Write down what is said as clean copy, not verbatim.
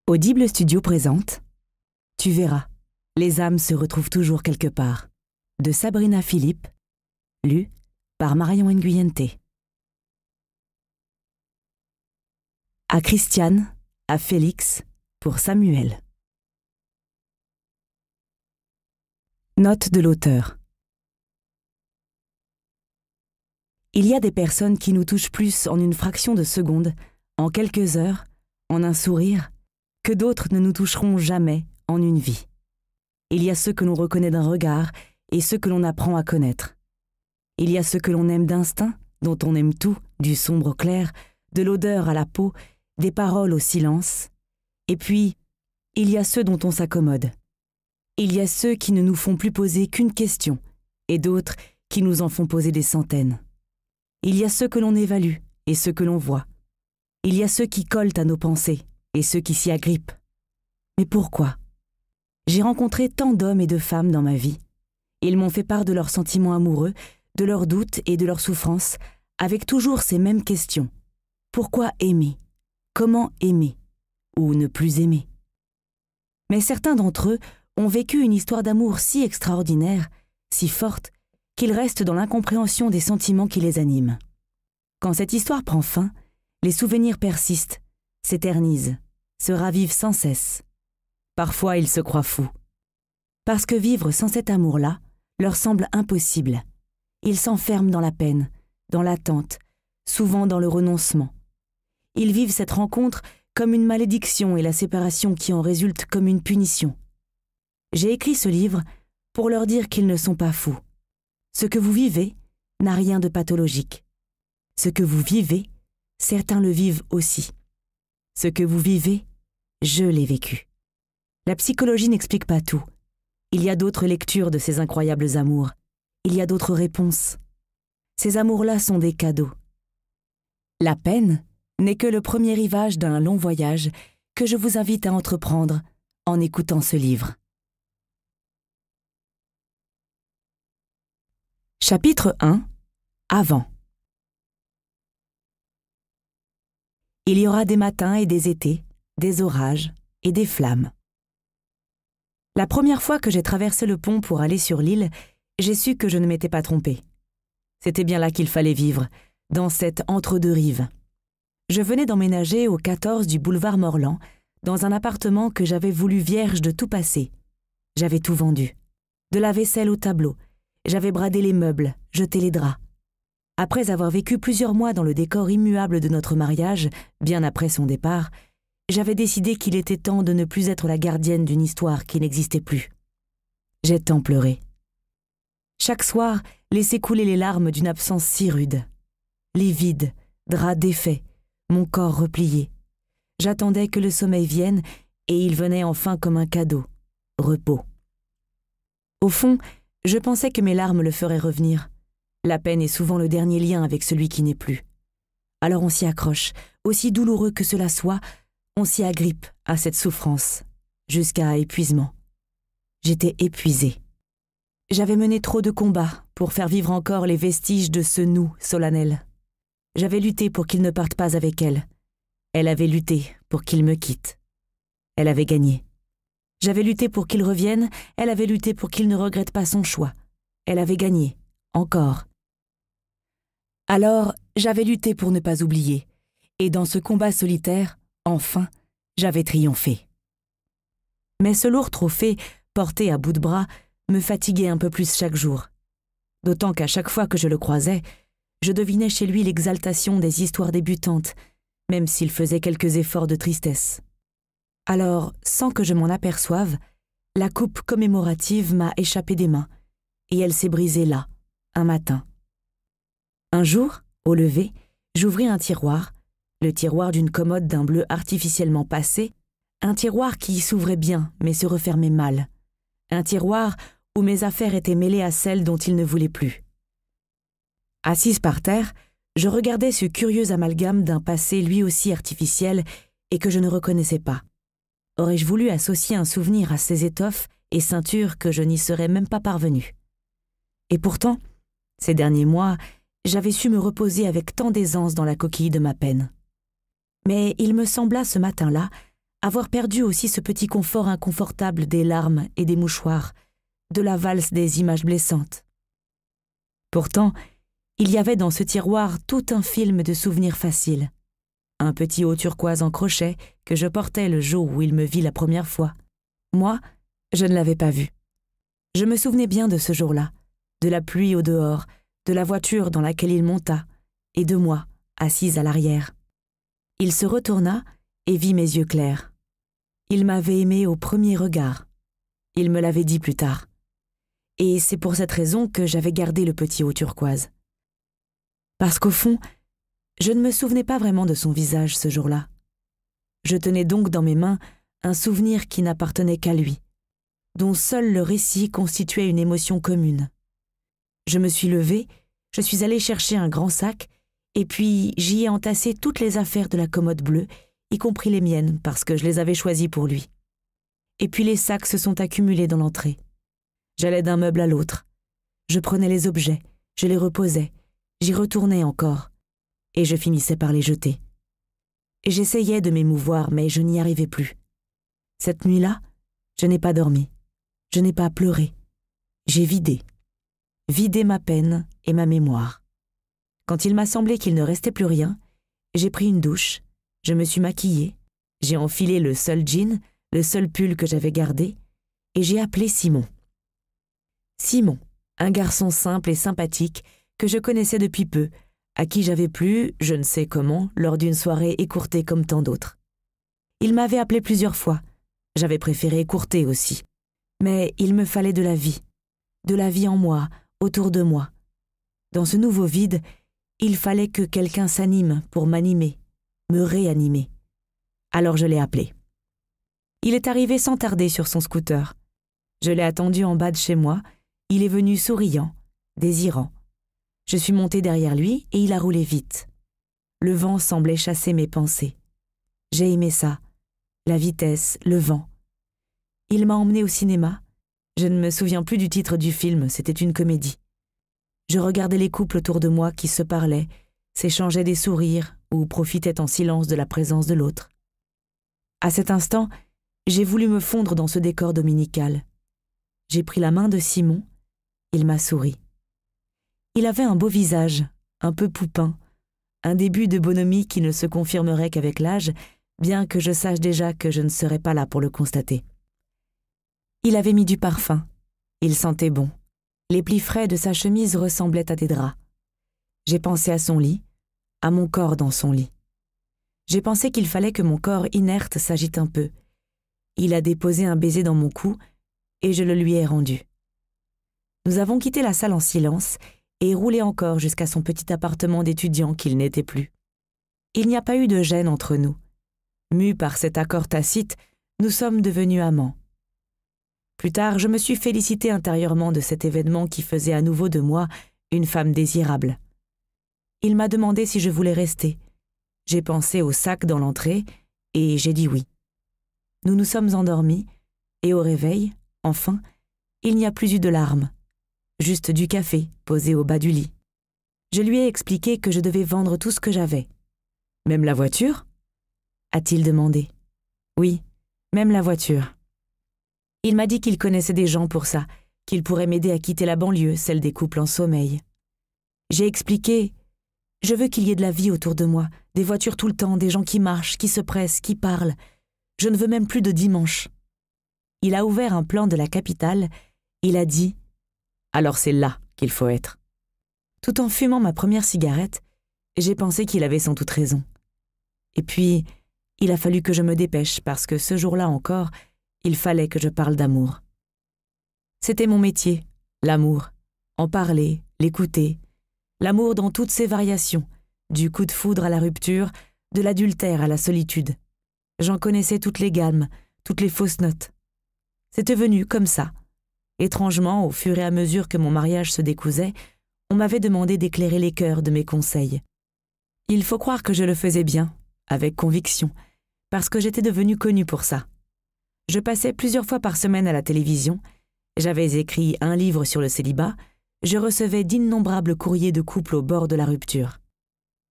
Audible Studio présente Tu verras, les âmes se retrouvent toujours quelque part, de Sabrina Philippe, lu par Marion Nguyente. À Christiane, à Félix, pour Samuel. Note de l'auteur. Il y a des personnes qui nous touchent plus en une fraction de seconde, en quelques heures, en un sourire, que d'autres ne nous toucheront jamais en une vie. Il y a ceux que l'on reconnaît d'un regard et ceux que l'on apprend à connaître. Il y a ceux que l'on aime d'instinct, dont on aime tout, du sombre au clair, de l'odeur à la peau, des paroles au silence. Et puis, il y a ceux dont on s'accommode. Il y a ceux qui ne nous font plus poser qu'une question, et d'autres qui nous en font poser des centaines. Il y a ceux que l'on évalue et ceux que l'on voit. Il y a ceux qui collent à nos pensées et ceux qui s'y agrippent. Mais pourquoi ? J'ai rencontré tant d'hommes et de femmes dans ma vie. Ils m'ont fait part de leurs sentiments amoureux, de leurs doutes et de leurs souffrances, avec toujours ces mêmes questions. Pourquoi aimer ? Comment aimer ? Ou ne plus aimer ? Mais certains d'entre eux ont vécu une histoire d'amour si extraordinaire, si forte, qu'ils restent dans l'incompréhension des sentiments qui les animent. Quand cette histoire prend fin, les souvenirs persistent, s'éternisent, se ravivent sans cesse. Parfois, ils se croient fous. Parce que vivre sans cet amour-là leur semble impossible. Ils s'enferment dans la peine, dans l'attente, souvent dans le renoncement. Ils vivent cette rencontre comme une malédiction et la séparation qui en résulte comme une punition. J'ai écrit ce livre pour leur dire qu'ils ne sont pas fous. Ce que vous vivez n'a rien de pathologique. Ce que vous vivez, certains le vivent aussi. Ce que vous vivez, je l'ai vécu. La psychologie n'explique pas tout. Il y a d'autres lectures de ces incroyables amours. Il y a d'autres réponses. Ces amours-là sont des cadeaux. La peine n'est que le premier rivage d'un long voyage que je vous invite à entreprendre en écoutant ce livre. Chapitre 1. Avant. Il y aura des matins et des étés, des orages et des flammes. La première fois que j'ai traversé le pont pour aller sur l'île, j'ai su que je ne m'étais pas trompée. C'était bien là qu'il fallait vivre, dans cette entre-deux-rives. Je venais d'emménager au 14 du boulevard Morland, dans un appartement que j'avais voulu vierge de tout passé. J'avais tout vendu. De la vaisselle au tableau. J'avais bradé les meubles, jeté les draps. Après avoir vécu plusieurs mois dans le décor immuable de notre mariage, bien après son départ, j'avais décidé qu'il était temps de ne plus être la gardienne d'une histoire qui n'existait plus. J'ai tant pleuré. Chaque soir, laissé couler les larmes d'une absence si rude. Livide, drap défait, mon corps replié. J'attendais que le sommeil vienne, et il venait enfin comme un cadeau, repos. Au fond, je pensais que mes larmes le feraient revenir. La peine est souvent le dernier lien avec celui qui n'est plus. Alors on s'y accroche, aussi douloureux que cela soit, on s'y agrippe à cette souffrance, jusqu'à épuisement. J'étais épuisée. J'avais mené trop de combats pour faire vivre encore les vestiges de ce nous solennel. J'avais lutté pour qu'il ne parte pas avec elle. Elle avait lutté pour qu'il me quitte. Elle avait gagné. J'avais lutté pour qu'il revienne, elle avait lutté pour qu'il ne regrette pas son choix. Elle avait gagné, encore. Alors, j'avais lutté pour ne pas oublier, et dans ce combat solitaire, enfin, j'avais triomphé. Mais ce lourd trophée, porté à bout de bras, me fatiguait un peu plus chaque jour. D'autant qu'à chaque fois que je le croisais, je devinais chez lui l'exaltation des histoires débutantes, même s'il faisait quelques efforts de tristesse. Alors, sans que je m'en aperçoive, la coupe commémorative m'a échappé des mains, et elle s'est brisée là, un matin. Un jour, au lever, j'ouvris un tiroir, le tiroir d'une commode d'un bleu artificiellement passé, un tiroir qui s'ouvrait bien mais se refermait mal, un tiroir où mes affaires étaient mêlées à celles dont il ne voulait plus. Assise par terre, je regardais ce curieux amalgame d'un passé lui aussi artificiel et que je ne reconnaissais pas. Aurais-je voulu associer un souvenir à ces étoffes et ceintures que je n'y serais même pas parvenue. Et pourtant, ces derniers mois, j'avais su me reposer avec tant d'aisance dans la coquille de ma peine. Mais il me sembla ce matin-là, avoir perdu aussi ce petit confort inconfortable des larmes et des mouchoirs, de la valse des images blessantes. Pourtant, il y avait dans ce tiroir tout un film de souvenirs faciles. Un petit haut turquoise en crochet que je portais le jour où il me vit la première fois. Moi, je ne l'avais pas vu. Je me souvenais bien de ce jour-là, de la pluie au dehors, de la voiture dans laquelle il monta, et de moi, assise à l'arrière. Il se retourna et vit mes yeux clairs. Il m'avait aimé au premier regard. Il me l'avait dit plus tard. Et c'est pour cette raison que j'avais gardé le petit haut turquoise. Parce qu'au fond, je ne me souvenais pas vraiment de son visage ce jour-là. Je tenais donc dans mes mains un souvenir qui n'appartenait qu'à lui, dont seul le récit constituait une émotion commune. Je me suis levée, je suis allée chercher un grand sac, et puis j'y ai entassé toutes les affaires de la commode bleue, y compris les miennes, parce que je les avais choisies pour lui. Et puis les sacs se sont accumulés dans l'entrée. J'allais d'un meuble à l'autre. Je prenais les objets, je les reposais, j'y retournais encore, et je finissais par les jeter. Et j'essayais de m'émouvoir, mais je n'y arrivais plus. Cette nuit-là, je n'ai pas dormi, je n'ai pas pleuré, j'ai vidé ma peine et ma mémoire. Quand il m'a semblé qu'il ne restait plus rien, j'ai pris une douche, je me suis maquillée, j'ai enfilé le seul jean, le seul pull que j'avais gardé, et j'ai appelé Simon. Simon, un garçon simple et sympathique que je connaissais depuis peu, à qui j'avais plu, je ne sais comment, lors d'une soirée écourtée comme tant d'autres. Il m'avait appelé plusieurs fois, j'avais préféré écourter aussi, mais il me fallait de la vie en moi, autour de moi. Dans ce nouveau vide, il fallait que quelqu'un s'anime pour m'animer, me réanimer. Alors je l'ai appelé. Il est arrivé sans tarder sur son scooter. Je l'ai attendu en bas de chez moi, il est venu souriant, désirant. Je suis montée derrière lui et il a roulé vite. Le vent semblait chasser mes pensées. J'ai aimé ça, la vitesse, le vent. Il m'a emmenée au cinéma. Je ne me souviens plus du titre du film, c'était une comédie. Je regardais les couples autour de moi qui se parlaient, s'échangeaient des sourires ou profitaient en silence de la présence de l'autre. À cet instant, j'ai voulu me fondre dans ce décor dominical. J'ai pris la main de Simon, il m'a souri. Il avait un beau visage, un peu poupin, un début de bonhomie qui ne se confirmerait qu'avec l'âge, bien que je sache déjà que je ne serais pas là pour le constater. Il avait mis du parfum, il sentait bon. Les plis frais de sa chemise ressemblaient à des draps. J'ai pensé à son lit, à mon corps dans son lit. J'ai pensé qu'il fallait que mon corps inerte s'agite un peu. Il a déposé un baiser dans mon cou et je le lui ai rendu. Nous avons quitté la salle en silence et roulé encore jusqu'à son petit appartement d'étudiant qu'il n'était plus. Il n'y a pas eu de gêne entre nous. Mus par cet accord tacite, nous sommes devenus amants. Plus tard, je me suis félicitée intérieurement de cet événement qui faisait à nouveau de moi une femme désirable. Il m'a demandé si je voulais rester. J'ai pensé au sac dans l'entrée et j'ai dit oui. Nous nous sommes endormis et au réveil, enfin, il n'y a plus eu de larmes, juste du café posé au bas du lit. Je lui ai expliqué que je devais vendre tout ce que j'avais. « Même la voiture ?» a-t-il demandé. « Oui, même la voiture. » Il m'a dit qu'il connaissait des gens pour ça, qu'il pourrait m'aider à quitter la banlieue, celle des couples en sommeil. J'ai expliqué « Je veux qu'il y ait de la vie autour de moi, des voitures tout le temps, des gens qui marchent, qui se pressent, qui parlent. Je ne veux même plus de dimanche. » Il a ouvert un plan de la capitale, il a dit « Alors c'est là qu'il faut être. » Tout en fumant ma première cigarette, j'ai pensé qu'il avait sans doute raison. Et puis, il a fallu que je me dépêche parce que ce jour-là encore, il fallait que je parle d'amour. C'était mon métier, l'amour. En parler, l'écouter. L'amour dans toutes ses variations, du coup de foudre à la rupture, de l'adultère à la solitude. J'en connaissais toutes les gammes, toutes les fausses notes. C'était venu comme ça. Étrangement, au fur et à mesure que mon mariage se décousait, on m'avait demandé d'éclairer les cœurs de mes conseils. Il faut croire que je le faisais bien, avec conviction, parce que j'étais devenue connue pour ça. Je passais plusieurs fois par semaine à la télévision, j'avais écrit un livre sur le célibat, je recevais d'innombrables courriers de couples au bord de la rupture.